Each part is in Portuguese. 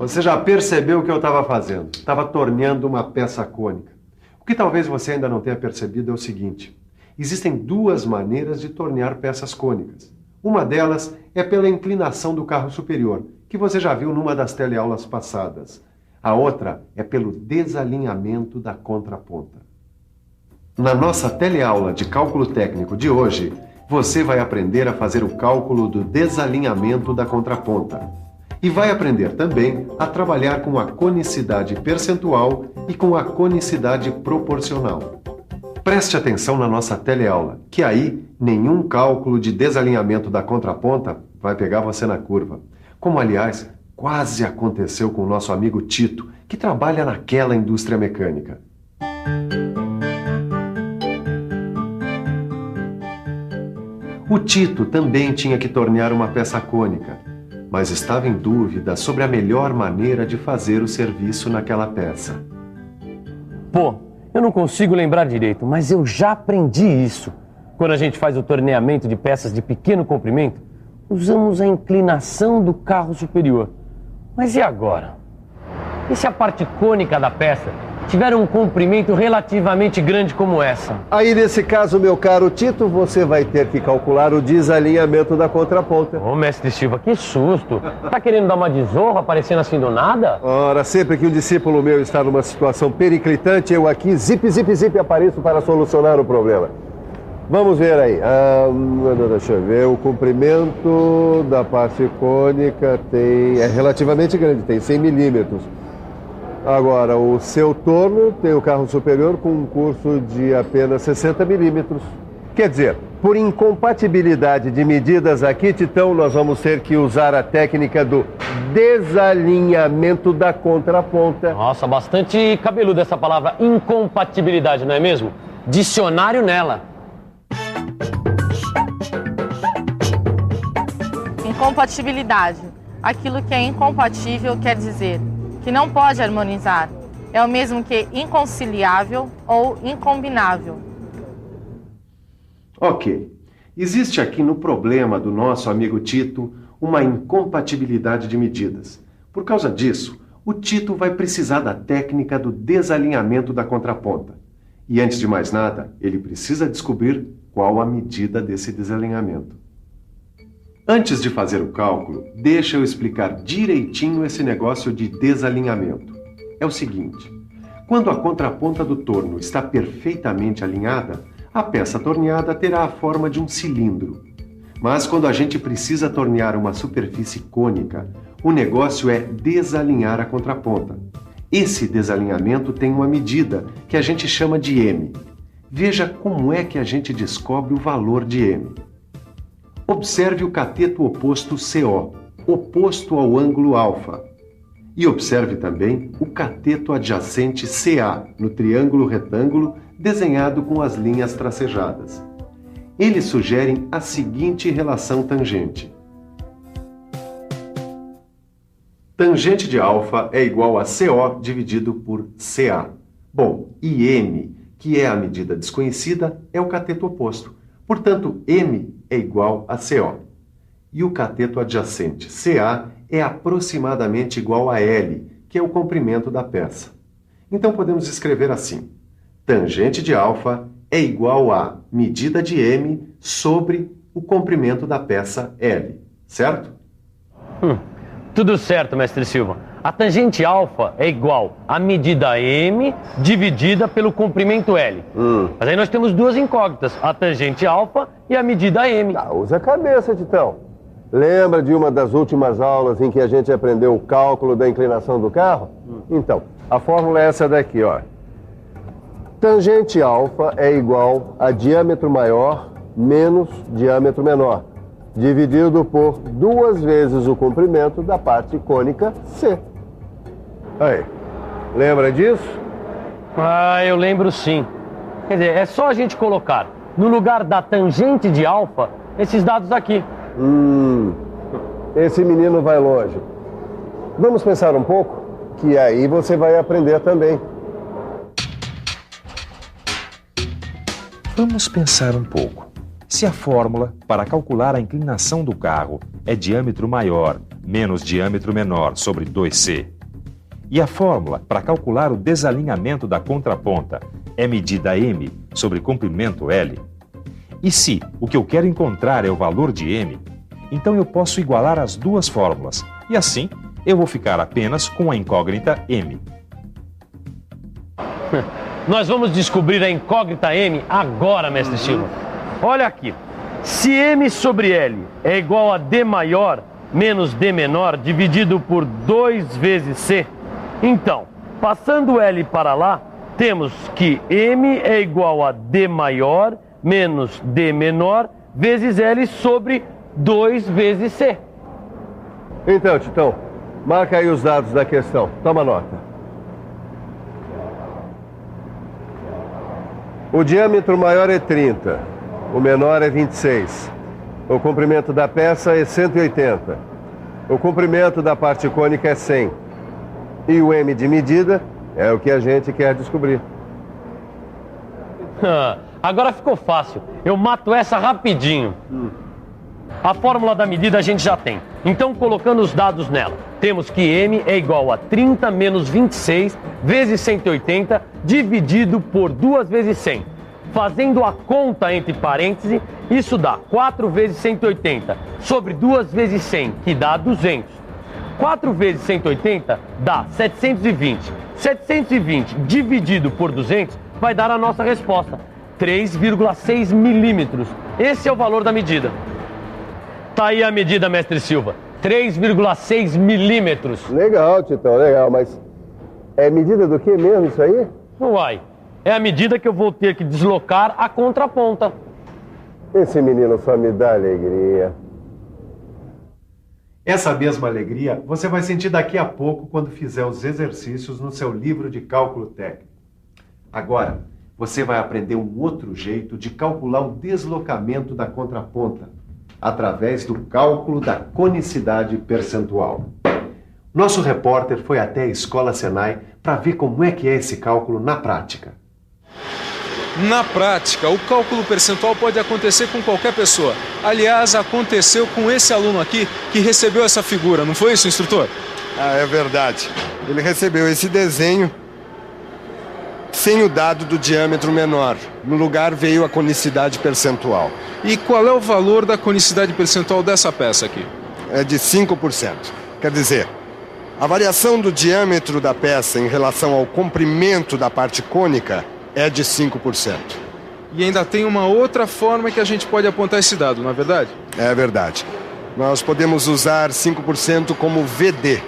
Você já percebeu o que eu estava fazendo? Estava torneando uma peça cônica. O que talvez você ainda não tenha percebido é o seguinte: existem duas maneiras de tornear peças cônicas. Uma delas é pela inclinação do carro superior, que você já viu numa das teleaulas passadas. A outra é pelo desalinhamento da contraponta. Na nossa teleaula de cálculo técnico de hoje, você vai aprender a fazer o cálculo do desalinhamento da contraponta. E vai aprender também a trabalhar com a conicidade percentual e com a conicidade proporcional. Preste atenção na nossa teleaula, que aí nenhum cálculo de desalinhamento da contraponta vai pegar você na curva. Como, aliás, quase aconteceu com o nosso amigo Tito, que trabalha naquela indústria mecânica. O Tito também tinha que tornear uma peça cônica, mas estava em dúvida sobre a melhor maneira de fazer o serviço naquela peça. Pô, eu não consigo lembrar direito, mas eu já aprendi isso. Quando a gente faz o torneamento de peças de pequeno comprimento, usamos a inclinação do carro superior. Mas e agora? E se a parte cônica da peça tiver um comprimento relativamente grande como essa? Aí, nesse caso, meu caro Tito, você vai ter que calcular o desalinhamento da contraponta. Ô, mestre Silva, que susto! Tá querendo dar uma desonra aparecendo assim do nada? Ora, sempre que um discípulo meu está numa situação periclitante, eu aqui, zip, apareço para solucionar o problema. Vamos ver aí. Deixa eu ver. O comprimento da parte cônica é relativamente grande, tem 100 milímetros. Agora, o seu torno tem o carro superior com um curso de apenas 60 milímetros. Quer dizer, por incompatibilidade de medidas aqui, Titão, nós vamos ter que usar a técnica do desalinhamento da contraponta. Nossa, bastante cabeluda essa palavra incompatibilidade, não é mesmo? Dicionário nela. Incompatibilidade. Aquilo que é incompatível quer dizer que não pode harmonizar. É o mesmo que inconciliável ou incombinável. Ok. Existe aqui no problema do nosso amigo Tito uma incompatibilidade de medidas. Por causa disso, o Tito vai precisar da técnica do desalinhamento da contraponta. E antes de mais nada, ele precisa descobrir qual a medida desse desalinhamento. Antes de fazer o cálculo, deixa eu explicar direitinho esse negócio de desalinhamento. É o seguinte: quando a contraponta do torno está perfeitamente alinhada, a peça torneada terá a forma de um cilindro. Mas quando a gente precisa tornear uma superfície cônica, o negócio é desalinhar a contraponta. Esse desalinhamento tem uma medida que a gente chama de M. Veja como é que a gente descobre o valor de M. Observe o cateto oposto CO, oposto ao ângulo alfa. E observe também o cateto adjacente CA, no triângulo retângulo desenhado com as linhas tracejadas. Eles sugerem a seguinte relação tangente. Tangente de alfa é igual a CO dividido por CA. Bom, e M, que é a medida desconhecida, é o cateto oposto. Portanto, M é igual a CO. E o cateto adjacente, CA, é aproximadamente igual a L, que é o comprimento da peça. Então podemos escrever assim: tangente de alfa é igual a medida de M sobre o comprimento da peça L, certo? Tudo certo, mestre Silva. A tangente alfa é igual a medida M dividida pelo comprimento L. Mas aí nós temos duas incógnitas, a tangente alfa e a medida M. Usa a cabeça, Titão. Lembra de uma das últimas aulas em que a gente aprendeu o cálculo da inclinação do carro? Então, a fórmula é essa daqui, ó. Tangente alfa é igual a diâmetro maior menos diâmetro menor, dividido por 2 vezes o comprimento da parte cônica C. Aí, lembra disso? Eu lembro sim. Quer dizer, é só a gente colocar no lugar da tangente de alfa esses dados aqui. Esse menino vai longe. Vamos pensar um pouco, que aí você vai aprender também. Vamos pensar um pouco. Se a fórmula para calcular a inclinação do carro é diâmetro maior menos diâmetro menor sobre 2C, e a fórmula para calcular o desalinhamento da contraponta é medida M sobre comprimento L, e se o que eu quero encontrar é o valor de M, então eu posso igualar as duas fórmulas, e assim eu vou ficar apenas com a incógnita M. Nós vamos descobrir a incógnita M agora, mestre Silva. Olha aqui. Se M sobre L é igual a D maior menos D menor dividido por 2 vezes C, então, passando L para lá, temos que M é igual a D maior menos D menor vezes L sobre 2 vezes C. Então, Titão, marca aí os dados da questão. Toma nota. O diâmetro maior é 30, o menor é 26. O comprimento da peça é 180. O comprimento da parte cônica é 100. E o M de medida é o que a gente quer descobrir. Agora ficou fácil. Eu mato essa rapidinho. A fórmula da medida a gente já tem. Então, colocando os dados nela, temos que M é igual a 30 menos 26 vezes 180 dividido por 2 vezes 100. Fazendo a conta entre parênteses, isso dá 4 vezes 180 sobre 2 vezes 100, que dá 200. 4 vezes 180 dá 720. 720 dividido por 200 vai dar a nossa resposta, 3,6 milímetros. Esse é o valor da medida. Tá aí a medida, mestre Silva, 3,6 milímetros. Legal, Titão, legal, mas é medida do que mesmo isso aí? Uai, é a medida que eu vou ter que deslocar a contraponta. Esse menino só me dá alegria. Essa mesma alegria você vai sentir daqui a pouco quando fizer os exercícios no seu livro de cálculo técnico. Agora, você vai aprender um outro jeito de calcular o deslocamento da contraponta, através do cálculo da conicidade percentual. Nosso repórter foi até a Escola Senai para ver como é que é esse cálculo na prática. Na prática, o cálculo percentual pode acontecer com qualquer pessoa. Aliás, aconteceu com esse aluno aqui que recebeu essa figura, não foi isso, instrutor? Ah, é verdade. Ele recebeu esse desenho sem o dado do diâmetro menor. No lugar veio a conicidade percentual. E qual é o valor da conicidade percentual dessa peça aqui? É de 5%. Quer dizer, a variação do diâmetro da peça em relação ao comprimento da parte cônica é de 5%. E ainda tem uma outra forma que a gente pode apontar esse dado, não é verdade? É verdade. Nós podemos usar 5% como VD.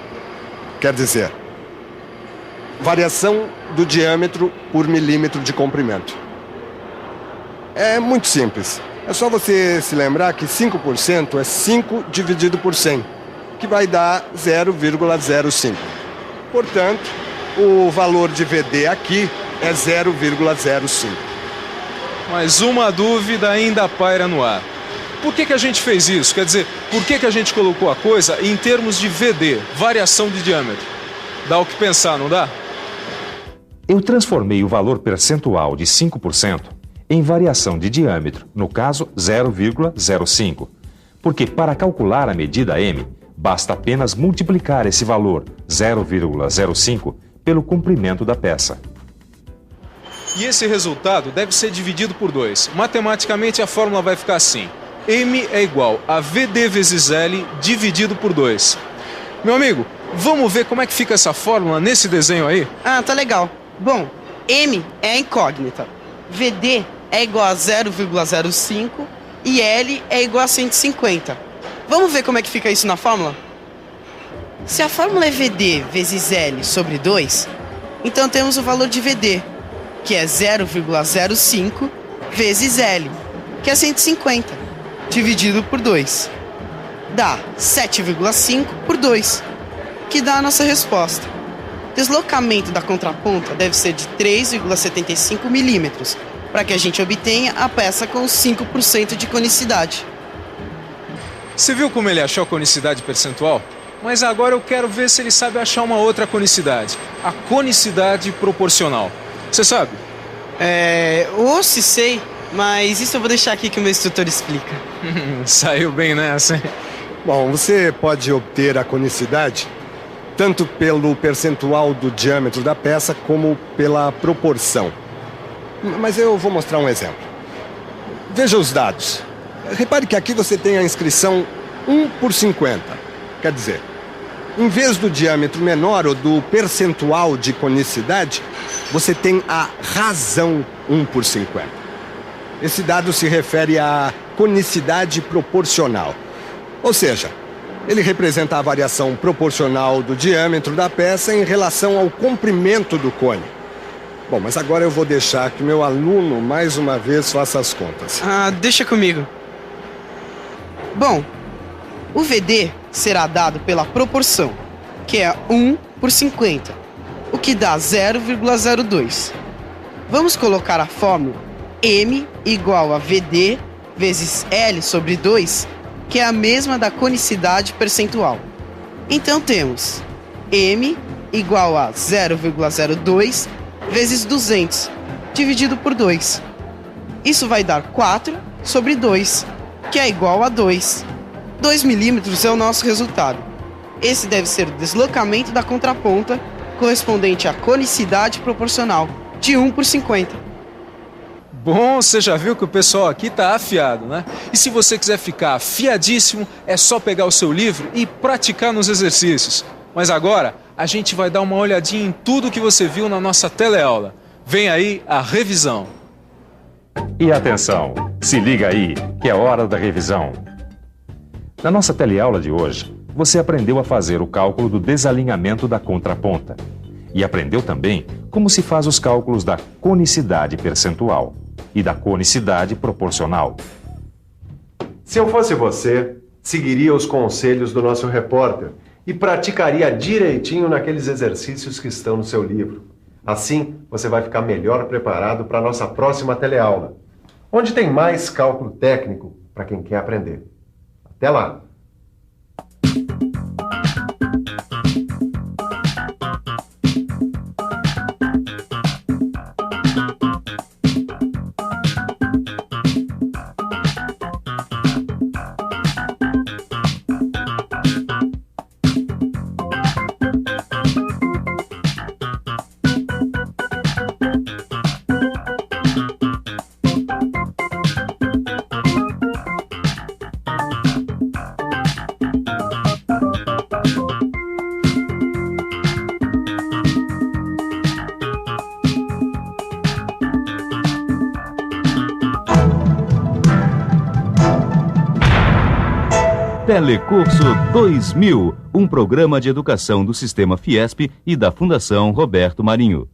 Quer dizer, variação do diâmetro por milímetro de comprimento. É muito simples. É só você se lembrar que 5% é 5 dividido por 100, que vai dar 0,05. Portanto, o valor de VD aqui é 0,05. Mas uma dúvida ainda paira no ar. Por que a gente fez isso? Quer dizer, por que a gente colocou a coisa em termos de VD, variação de diâmetro? Dá o que pensar, não dá? Eu transformei o valor percentual de 5% em variação de diâmetro, no caso 0,05, porque para calcular a medida M, basta apenas multiplicar esse valor 0,05 pelo comprimento da peça. E esse resultado deve ser dividido por 2. Matematicamente a fórmula vai ficar assim: M é igual a VD vezes L dividido por 2. Meu amigo, vamos ver como é que fica essa fórmula nesse desenho aí? Ah, tá legal. Bom, M é a incógnita, VD é igual a 0,05 e L é igual a 150. Vamos ver como é que fica isso na fórmula? Se a fórmula é VD vezes L sobre 2, então temos o valor de VD, que é 0,05 vezes L, que é 150, dividido por 2. Dá 7,5 por 2, que dá a nossa resposta. Deslocamento da contraponta deve ser de 3,75 milímetros, para que a gente obtenha a peça com 5% de conicidade. Você viu como ele achou a conicidade percentual? Mas agora eu quero ver se ele sabe achar uma outra conicidade, a conicidade proporcional. Você sabe? Ou se sei, Mas isso eu vou deixar aqui que o meu instrutor explica. Saiu bem nessa, hein? Bom, você pode obter a conicidade tanto pelo percentual do diâmetro da peça como pela proporção. Mas eu vou mostrar um exemplo. Veja os dados. Repare que aqui você tem a inscrição 1 por 50. Quer dizer, em vez do diâmetro menor ou do percentual de conicidade, você tem a razão 1 por 50. Esse dado se refere à conicidade proporcional. Ou seja, ele representa a variação proporcional do diâmetro da peça em relação ao comprimento do cone. Bom, mas agora eu vou deixar que meu aluno, mais uma vez, faça as contas. Deixa comigo. Bom, o VD será dado pela proporção, que é 1 por 50, o que dá 0,02. Vamos colocar a fórmula M igual a VD vezes L sobre 2, que é a mesma da conicidade percentual. Então temos M igual a 0,02 vezes 200, dividido por 2. Isso vai dar 4 sobre 2, que é igual a 2. 2 milímetros é o nosso resultado. Esse deve ser o deslocamento da contraponta, correspondente à conicidade proporcional, de 1 por 50. Bom, você já viu que o pessoal aqui tá afiado, né? E se você quiser ficar afiadíssimo, é só pegar o seu livro e praticar nos exercícios. Mas agora, a gente vai dar uma olhadinha em tudo que você viu na nossa teleaula. Vem aí a revisão. E atenção, se liga aí, que é hora da revisão. Na nossa teleaula de hoje, você aprendeu a fazer o cálculo do desalinhamento da contraponta. E aprendeu também como se faz os cálculos da conicidade percentual e da conicidade proporcional. Se eu fosse você, seguiria os conselhos do nosso repórter e praticaria direitinho naqueles exercícios que estão no seu livro. Assim, você vai ficar melhor preparado para a nossa próxima teleaula, onde tem mais cálculo técnico para quem quer aprender. Até lá! Telecurso 2000, um programa de educação do Sistema Fiesp e da Fundação Roberto Marinho.